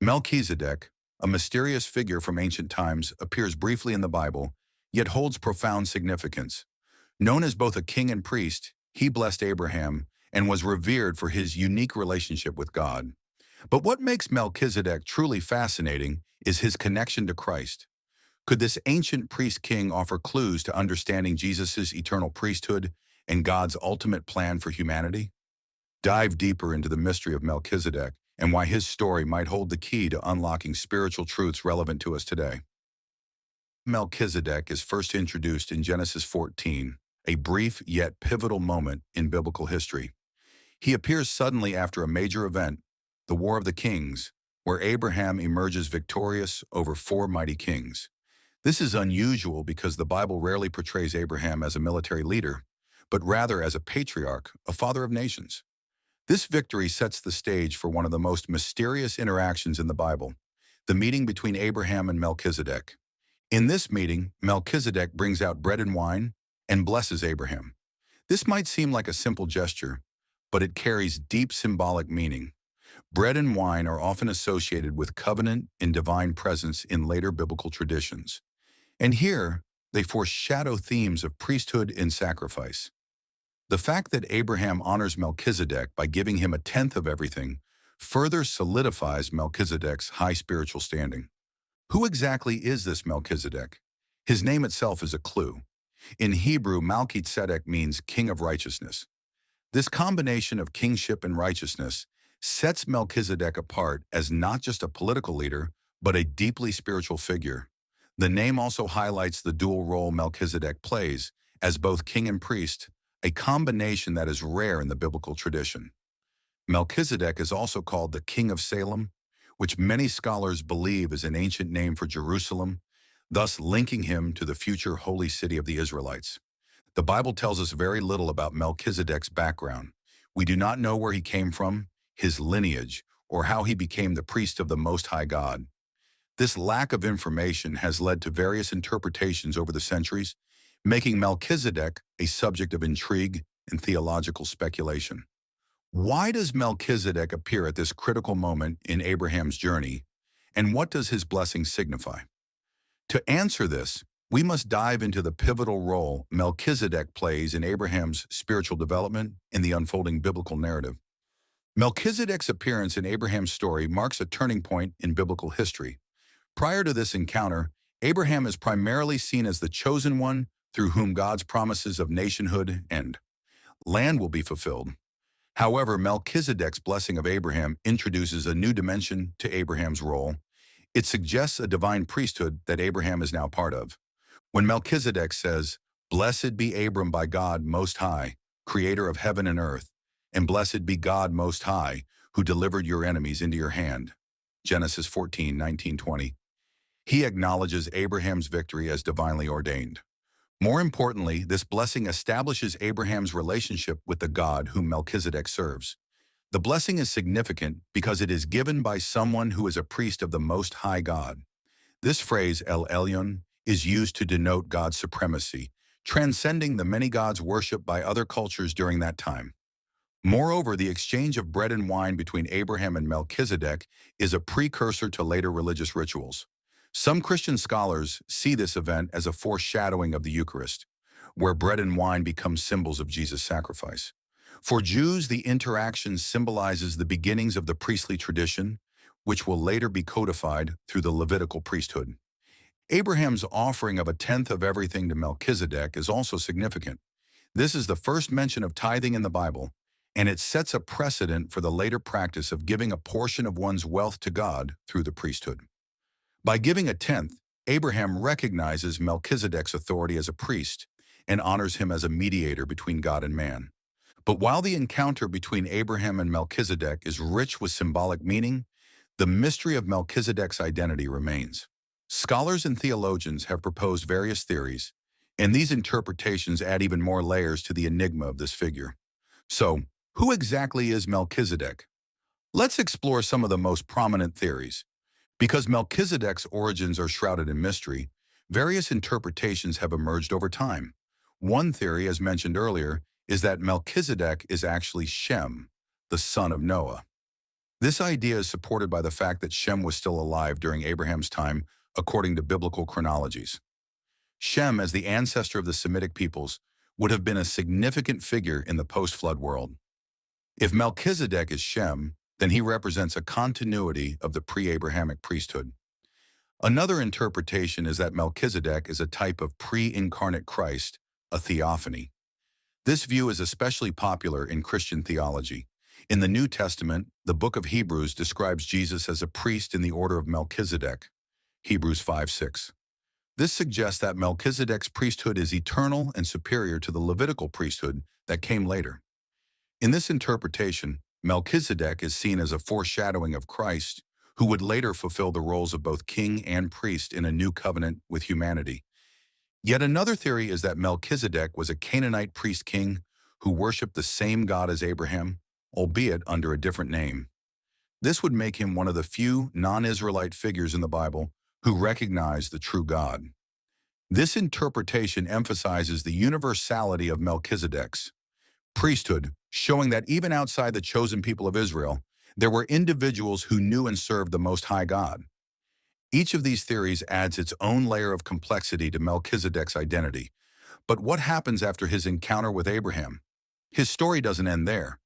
Melchizedek, a mysterious figure from ancient times, appears briefly in the Bible, yet holds profound significance. Known as both a king and priest, he blessed Abraham and was revered for his unique relationship with God. But what makes Melchizedek truly fascinating is his connection to Christ. Could this ancient priest-king offer clues to understanding Jesus' eternal priesthood and God's ultimate plan for humanity? Dive deeper into the mystery of Melchizedek and why his story might hold the key to unlocking spiritual truths relevant to us today. Melchizedek is first introduced in Genesis 14, a brief yet pivotal moment in biblical history. He appears suddenly after a major event, the War of the Kings, where Abraham emerges victorious over four mighty kings. This is unusual because the Bible rarely portrays Abraham as a military leader, but rather as a patriarch, a father of nations. This victory sets the stage for one of the most mysterious interactions in the Bible, the meeting between Abraham and Melchizedek. In this meeting, Melchizedek brings out bread and wine and blesses Abraham. This might seem like a simple gesture, but it carries deep symbolic meaning. Bread and wine are often associated with covenant and divine presence in later biblical traditions. And here, they foreshadow themes of priesthood and sacrifice. The fact that Abraham honors Melchizedek by giving him a tenth of everything further solidifies Melchizedek's high spiritual standing. Who exactly is this Melchizedek? His name itself is a clue. In Hebrew, Melchizedek means king of righteousness. This combination of kingship and righteousness sets Melchizedek apart as not just a political leader, but a deeply spiritual figure. The name also highlights the dual role Melchizedek plays as both king and priest, a combination that is rare in the biblical tradition. Melchizedek is also called the King of Salem, which many scholars believe is an ancient name for Jerusalem, thus linking him to the future holy city of the Israelites. The Bible tells us very little about Melchizedek's background. We do not know where he came from, his lineage, or how he became the priest of the Most High God. This lack of information has led to various interpretations over the centuries, making Melchizedek a subject of intrigue and theological speculation. Why does Melchizedek appear at this critical moment in Abraham's journey, and what does his blessing signify? To answer this, we must dive into the pivotal role Melchizedek plays in Abraham's spiritual development in the unfolding biblical narrative. Melchizedek's appearance in Abraham's story marks a turning point in biblical history. Prior to this encounter, Abraham is primarily seen as the chosen one through whom God's promises of nationhood and land will be fulfilled. However, Melchizedek's blessing of Abraham introduces a new dimension to Abraham's role. It suggests a divine priesthood that Abraham is now part of. When Melchizedek says, "Blessed be Abram by God Most High, creator of heaven and earth, and blessed be God Most High, who delivered your enemies into your hand," Genesis 14, 19, 20, he acknowledges Abraham's victory as divinely ordained. More importantly, this blessing establishes Abraham's relationship with the God whom Melchizedek serves. The blessing is significant because it is given by someone who is a priest of the Most High God. This phrase, El Elyon, is used to denote God's supremacy, transcending the many gods worshipped by other cultures during that time. Moreover, the exchange of bread and wine between Abraham and Melchizedek is a precursor to later religious rituals. Some Christian scholars see this event as a foreshadowing of the Eucharist, where bread and wine become symbols of Jesus' sacrifice. For Jews, the interaction symbolizes the beginnings of the priestly tradition, which will later be codified through the Levitical priesthood. Abraham's offering of a tenth of everything to Melchizedek is also significant. This is the first mention of tithing in the Bible, and it sets a precedent for the later practice of giving a portion of one's wealth to God through the priesthood. By giving a tenth, Abraham recognizes Melchizedek's authority as a priest and honors him as a mediator between God and man. But while the encounter between Abraham and Melchizedek is rich with symbolic meaning, the mystery of Melchizedek's identity remains. Scholars and theologians have proposed various theories, and these interpretations add even more layers to the enigma of this figure. So, who exactly is Melchizedek? Let's explore some of the most prominent theories. Because Melchizedek's origins are shrouded in mystery, various interpretations have emerged over time. One theory, as mentioned earlier, is that Melchizedek is actually Shem, the son of Noah. This idea is supported by the fact that Shem was still alive during Abraham's time, according to biblical chronologies. Shem, as the ancestor of the Semitic peoples, would have been a significant figure in the post-flood world. If Melchizedek is Shem, then he represents a continuity of the pre-Abrahamic priesthood. Another interpretation is that Melchizedek is a type of pre-incarnate Christ, a theophany. This view is especially popular in Christian theology. In the New Testament, the book of Hebrews describes Jesus as a priest in the order of Melchizedek, Hebrews 5:6. This suggests that Melchizedek's priesthood is eternal and superior to the Levitical priesthood that came later. In this interpretation, Melchizedek is seen as a foreshadowing of Christ, who would later fulfill the roles of both king and priest in a new covenant with humanity. Yet another theory is that Melchizedek was a Canaanite priest-king who worshipped the same God as Abraham, albeit under a different name. This would make him one of the few non-Israelite figures in the Bible who recognize the true God. This interpretation emphasizes the universality of Melchizedek's priesthood, showing that even outside the chosen people of Israel, there were individuals who knew and served the Most High God. Each of these theories adds its own layer of complexity to Melchizedek's identity. But what happens after his encounter with Abraham? His story doesn't end there.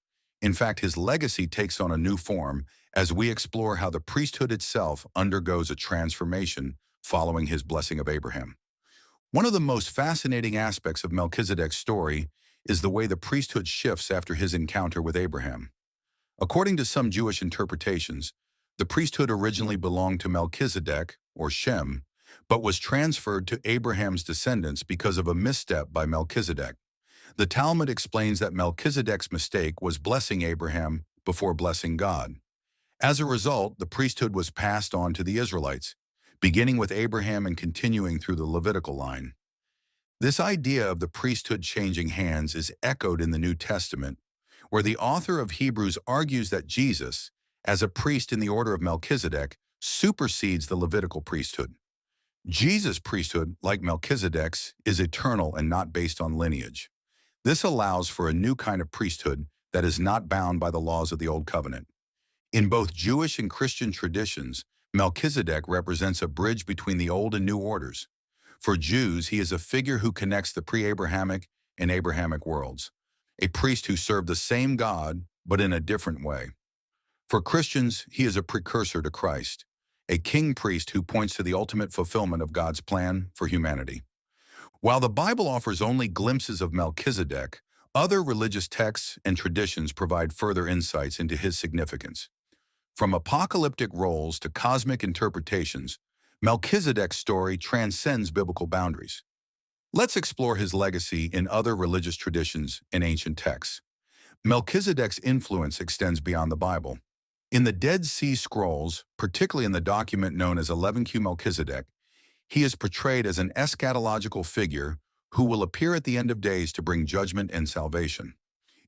In fact, his legacy takes on a new form as we explore how the priesthood itself undergoes a transformation following his blessing of Abraham. One of the most fascinating aspects of Melchizedek's story is the way the priesthood shifts after his encounter with Abraham. According to some Jewish interpretations, the priesthood originally belonged to Melchizedek, or Shem, but was transferred to Abraham's descendants because of a misstep by Melchizedek. The Talmud explains that Melchizedek's mistake was blessing Abraham before blessing God. As a result, the priesthood was passed on to the Israelites, beginning with Abraham and continuing through the Levitical line. This idea of the priesthood changing hands is echoed in the New Testament, where the author of Hebrews argues that Jesus, as a priest in the order of Melchizedek, supersedes the Levitical priesthood. Jesus' priesthood, like Melchizedek's, is eternal and not based on lineage. This allows for a new kind of priesthood that is not bound by the laws of the Old Covenant. In both Jewish and Christian traditions, Melchizedek represents a bridge between the old and new orders. For Jews, he is a figure who connects the pre-Abrahamic and Abrahamic worlds, a priest who served the same God, but in a different way. For Christians, he is a precursor to Christ, a king-priest who points to the ultimate fulfillment of God's plan for humanity. While the Bible offers only glimpses of Melchizedek, other religious texts and traditions provide further insights into his significance. From apocalyptic roles to cosmic interpretations, Melchizedek's story transcends biblical boundaries. Let's explore his legacy in other religious traditions and ancient texts. Melchizedek's influence extends beyond the Bible. In the Dead Sea Scrolls, particularly in the document known as 11Q Melchizedek, he is portrayed as an eschatological figure who will appear at the end of days to bring judgment and salvation.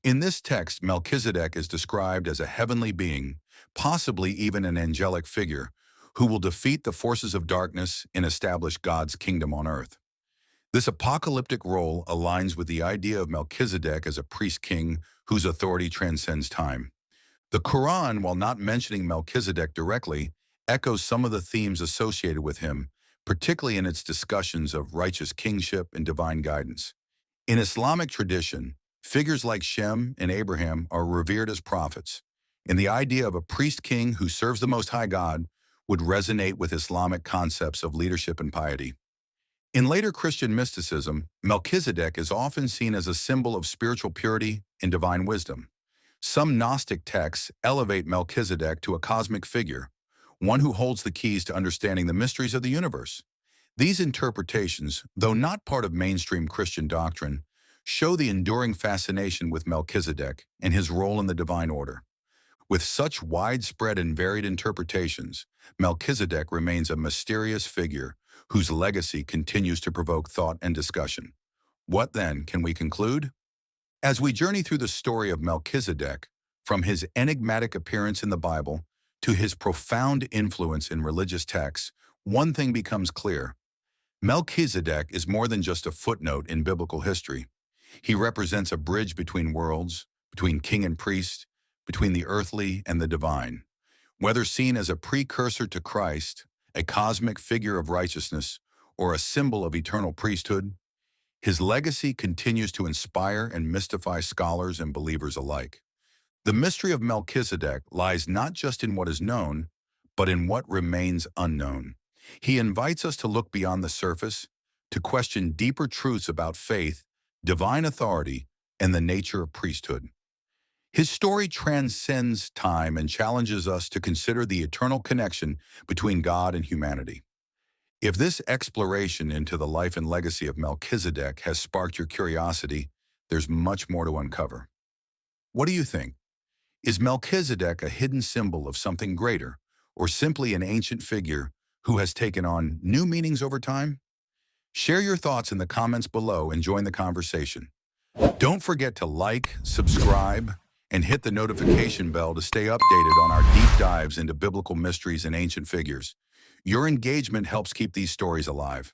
In this text, Melchizedek is described as a heavenly being, possibly even an angelic figure, who will defeat the forces of darkness and establish God's kingdom on earth. This apocalyptic role aligns with the idea of Melchizedek as a priest-king whose authority transcends time. The Quran, while not mentioning Melchizedek directly, echoes some of the themes associated with him, particularly in its discussions of righteous kingship and divine guidance. In Islamic tradition, figures like Shem and Abraham are revered as prophets, and the idea of a priest-king who serves the Most High God would resonate with Islamic concepts of leadership and piety. In later Christian mysticism, Melchizedek is often seen as a symbol of spiritual purity and divine wisdom. Some Gnostic texts elevate Melchizedek to a cosmic figure, one who holds the keys to understanding the mysteries of the universe. These interpretations, though not part of mainstream Christian doctrine, show the enduring fascination with Melchizedek and his role in the divine order. With such widespread and varied interpretations, Melchizedek remains a mysterious figure whose legacy continues to provoke thought and discussion. What then can we conclude? As we journey through the story of Melchizedek, from his enigmatic appearance in the Bible to his profound influence in religious texts, one thing becomes clear. Melchizedek is more than just a footnote in biblical history. He represents a bridge between worlds, between king and priest, between the earthly and the divine. Whether seen as a precursor to Christ, a cosmic figure of righteousness, or a symbol of eternal priesthood, his legacy continues to inspire and mystify scholars and believers alike. The mystery of Melchizedek lies not just in what is known, but in what remains unknown. He invites us to look beyond the surface, to question deeper truths about faith, divine authority, and the nature of priesthood. His story transcends time and challenges us to consider the eternal connection between God and humanity. If this exploration into the life and legacy of Melchizedek has sparked your curiosity, there's much more to uncover. What do you think? Is Melchizedek a hidden symbol of something greater, or simply an ancient figure who has taken on new meanings over time? Share your thoughts in the comments below and join the conversation. Don't forget to like, subscribe, and hit the notification bell to stay updated on our deep dives into biblical mysteries and ancient figures. Your engagement helps keep these stories alive.